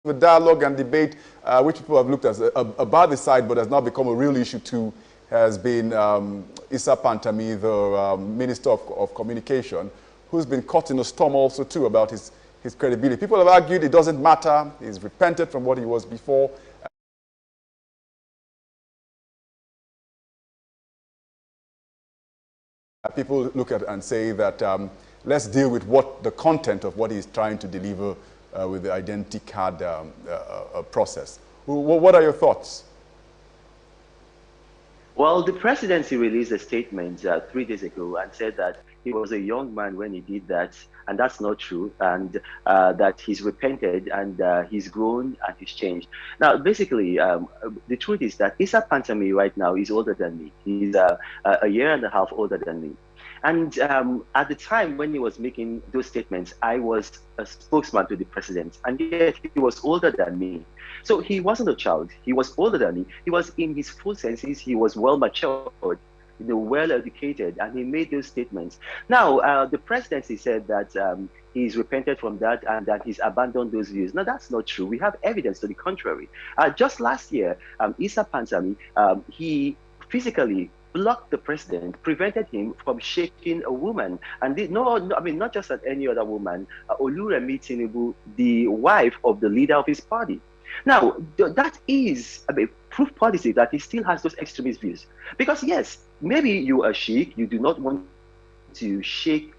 the dialogue and debate, which people have looked at a bad side, but has now become a real issue too, has been Issa Pantami, the Minister of Communication, who's been caught in a storm also too about his credibility. People have argued it doesn't matter. He's repented from what he was before. People look at it and say that let's deal with the content of what he's trying to deliver with the identity card process. What are your thoughts? Well, the presidency released a statement 3 days ago and said that he was a young man when he did that, and that's not true, and that he's repented and he's grown and he's changed. Now, basically, the truth is that Issa Pantami right now is older than me. He's a year and a half older than me. And at the time when he was making those statements, I was a spokesman to the president, and yet he was older than me. So he wasn't a child. He was older than me. He was in his full senses. He was well matured, well educated, and he made those statements. Now, the presidency said that he's repented from that and that he's abandoned those views. No, that's not true. We have evidence to the contrary. Just last year, Issa Pantami, he physically blocked the president, prevented him from shaking a woman. And I mean, not just any other woman, Oluremi Tinubu, the wife of the leader of his party. Now, that is proof positive that he still has those extremist views. Because yes, maybe you are Sheikh, you do not want to shake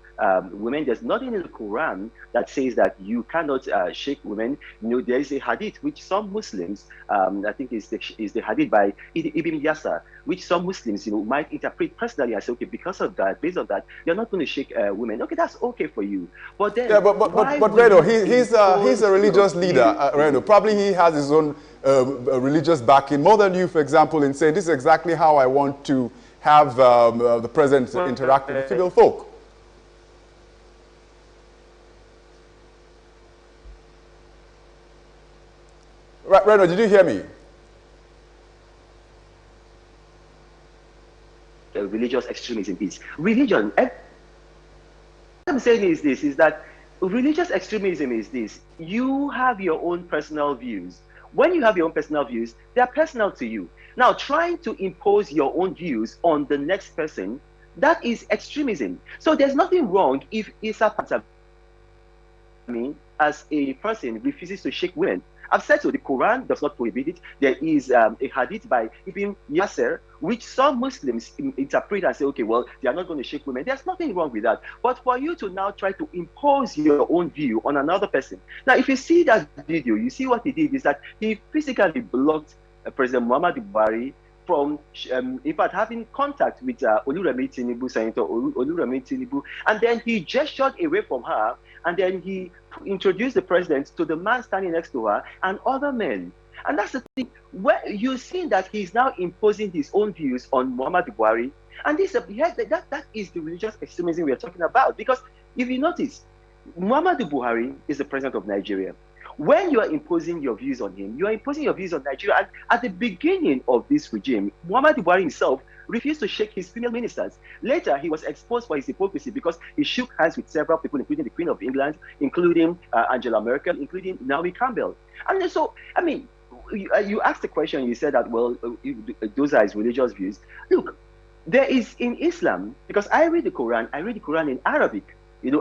women. There's nothing in the Quran that says that you cannot shake women. You know, there is a hadith which some Muslims, I think is the hadith by Ibn Yasar, which some Muslims, might interpret personally as, okay, because of that, based on that, you're not going to shake women. Okay, that's okay for you. But then, yeah, but Reno, he's a religious leader. Reno, probably he has his own religious backing more than you, for example, in saying this is exactly how I want to have the president interact with the female folk. Right, Reno, did you hear me? Religious extremism is religion. What I'm saying is this: is that religious extremism is this. You have your own personal views. When you have your own personal views, they are personal to you. Now, trying to impose your own views on the next person, that is extremism. So there's nothing wrong if Issa Pantami, as a person, refuses to shake women. I've said so, the Quran does not prohibit it. There is a hadith by Ibn Yasser, which some Muslims interpret and say, okay, well, they are not going to shake women. There's nothing wrong with that. But for you to now try to impose your own view on another person. Now, if you see that video, you see what he did is that he physically blocked President Muhammadu Buhari from, in fact, having contact with Oluremi Tinubu, Senator Oluremi Tinubu, and then he gestured away from her, and then he introduced the president to the man standing next to her and other men. And that's the thing, where you're seeing that he's now imposing his own views on Muhammadu Buhari, and this that is the religious extremism we are talking about. Because if you notice, Muhammadu Buhari is the president of Nigeria. When you are imposing your views on him, you are imposing your views on Nigeria. And at the beginning of this regime, Muhammadu Buhari himself refused to shake his female ministers. Later, he was exposed for his hypocrisy because he shook hands with several people, including the Queen of England, including Angela Merkel, including Naomi Campbell. And so, I mean, you asked the question, you said that, well, those are his religious views. Look, there is in Islam, because I read the Quran in Arabic.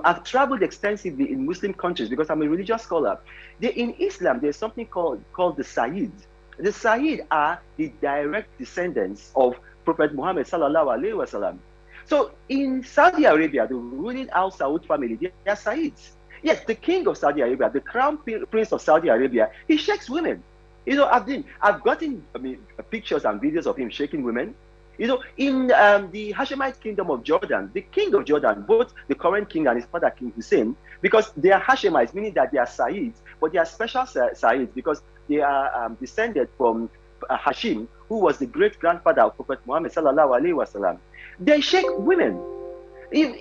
I've traveled extensively in Muslim countries because I'm a religious scholar. In Islam, there's something called the Sayyid. The Sayyid are the direct descendants of Prophet Muhammad sallallahu alaihi wasallam. So in Saudi Arabia, the ruling Al Saud family, they are Sayyids. Yes, the king of Saudi Arabia, the crown prince of Saudi Arabia, he shakes women. I've gotten pictures and videos of him shaking women. In the Hashemite kingdom of Jordan, the king of Jordan, both the current king and his father, King Hussein, because they are Hashemites, meaning that they are Sayyids, but they are special Sayyids because they are descended from Hashim, who was the great-grandfather of Prophet Muhammad sallallahu alaihi wasallam. They shake women. In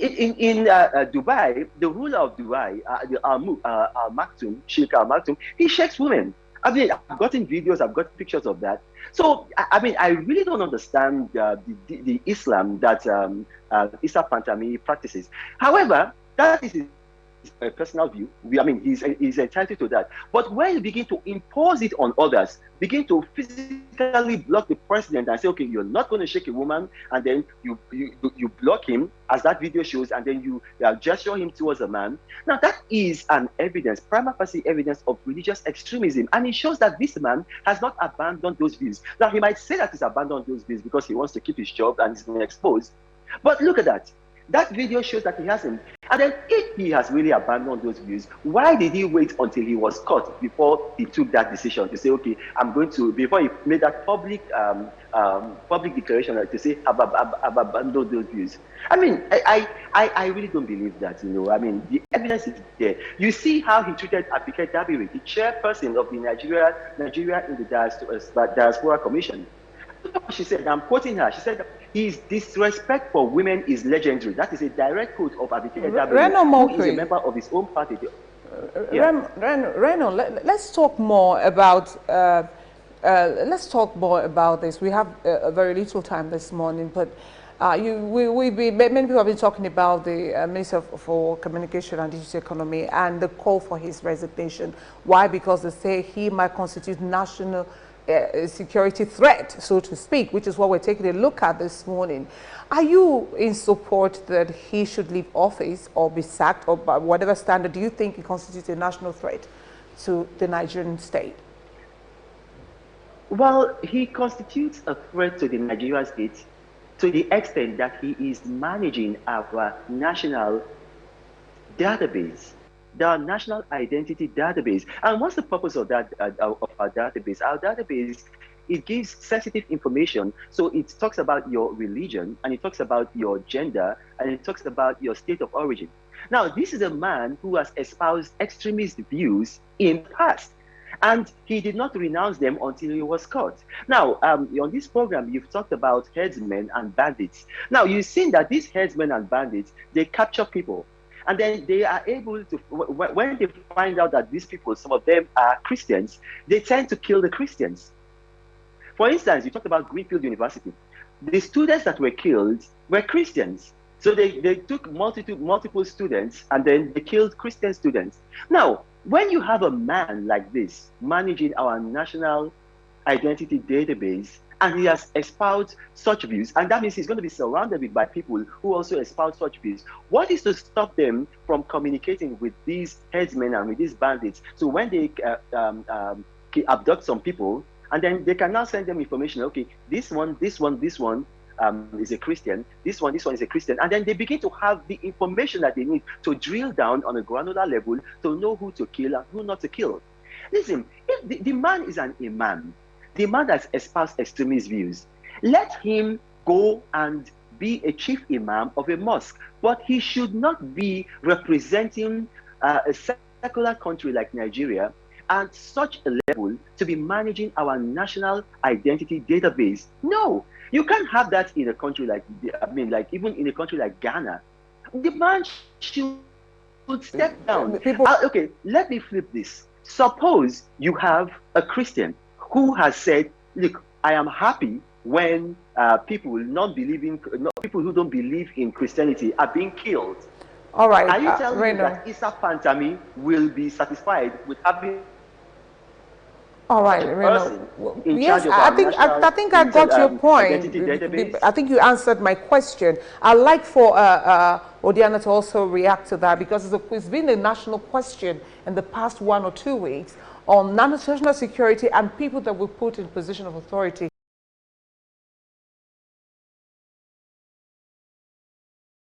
Dubai, the ruler of Dubai, Al Maktoum, Sheikh Al Maktoum, he shakes women. I've gotten videos, I've got pictures of that. So, I really don't understand the Islam that Issa Pantami practices. However, that is his personal view. I mean, he's entitled to that. But when you begin to impose it on others, begin to physically block the president and say, okay, you're not going to shake a woman, and then you block him, as that video shows, and then you gesture him towards a man. Now, that is an evidence, prima facie evidence of religious extremism, and it shows that this man has not abandoned those views. Now, he might say that he's abandoned those views because he wants to keep his job and he's been exposed. But look at that. That video shows that he hasn't. And then if he has really abandoned those views, why did he wait until he was caught before he took that decision to say, okay, I'm going to, before he made that public declaration to say, I've abandoned those views? I mean, I really don't believe that, you know. I mean, the evidence is there. You see how he treated Abike Dabiri, the chairperson of the Nigeria in the Diaspora Commission. She said, I'm quoting her, she said, his disrespect for women is legendary. That is a direct quote of Abike Dabiri, who is a member of his own party. Reno, let's talk more about this. We have very little time this morning, but many people have been talking about the Minister for Communication and Digital Economy and the call for his resignation. Why? Because they say he might constitute national security threat, so to speak, which is what we're taking a look at this morning. Are you in support that he should leave office or be sacked, or by whatever standard do you think he constitutes a national threat to the Nigerian state? Well, he constitutes a threat to the Nigerian state to the extent that he is managing our national database, the National Identity Database. And what's the purpose of that, of our database? Our database, it gives sensitive information. So it talks about your religion, and it talks about your gender, and it talks about your state of origin. Now, this is a man who has espoused extremist views in the past, and he did not renounce them until he was caught. Now, on this program, you've talked about headsmen and bandits. Now, you've seen that these headsmen and bandits, they capture people. And then they are able to, when they find out that these people, some of them are Christians, they tend to kill the Christians. For instance, you talked about Greenfield University. The students that were killed were Christians. So they took multiple students, and then they killed Christian students. Now, when you have a man like this managing our national identity database, and he has espoused such views, and that means he's going to be surrounded by people who also espouse such views. What is to stop them from communicating with these headsmen and with these bandits? So when they abduct some people, and then they can now send them information, okay, this one is a Christian, this one is a Christian, and then they begin to have the information that they need to drill down on a granular level to know who to kill and who not to kill. Listen, if the man is an imam, the man has espoused extremist views, let him go and be a chief imam of a mosque, but he should not be representing a secular country like Nigeria at such a level to be managing our national identity database. No, you can't have that in a country like, even in a country like Ghana. The man should step down. Okay, let me flip this. Suppose you have a Christian who has said, look, I am happy when people who don't believe in Christianity are being killed. All right. Are you telling me that Issa Pantami will be satisfied with having all right, yes, I think I got your point. I think you answered my question. I'd like for Odiana to also react to that, because it's been a national question in the past 1 or 2 weeks on national security and people that were put in position of authority